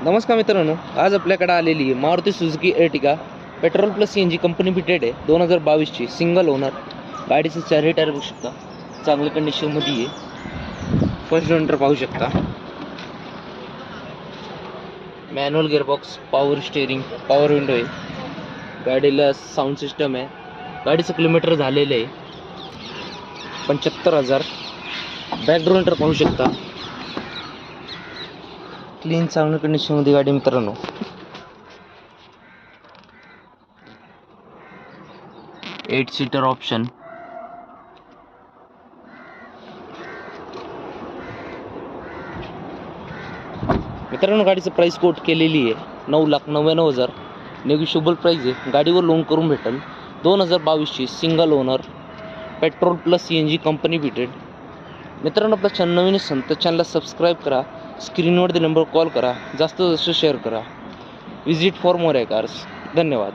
नमस्कार मित्रांनो, आज आपल्याकडे आलेली आहे Maruti Suzuki Ertiga petrol plus CNG company fitted आहे 2022ची सिंगल ओनर। गाडीचे चारही टायर बघू शकता, चांगल्या कंडिशनमध्ये आहे। फर्स्ट ओनर पाहू शकता, manual gearbox, power steering, power window आहे। गाडीला साऊंड सिस्टम आहे। गाडीचं किलोमीटर झालेलं आहे 75,000। बॅक ओनर पाहू शकता, क्लीन चांगल्या कंडिशनमध्ये गाडी मित्रांनो। एट सीटर ऑप्शन, मित्रांनो गाडीचं प्राइस कोट केलेली आहे 9,99,000। नेगोशिएबल प्राइस आहे। गाडीवर लोन करून भेटेल। 2022ची single owner petrol plus CNG company fitted. मित्रांनो आपल्या चॅनल नवीन असेल तर चॅनलला सबस्क्राईब करा, स्क्रीनवर दिलेल्या नंबरवर कॉल करा, जास्त शेअर करा। Visit for more cars. धन्यवाद।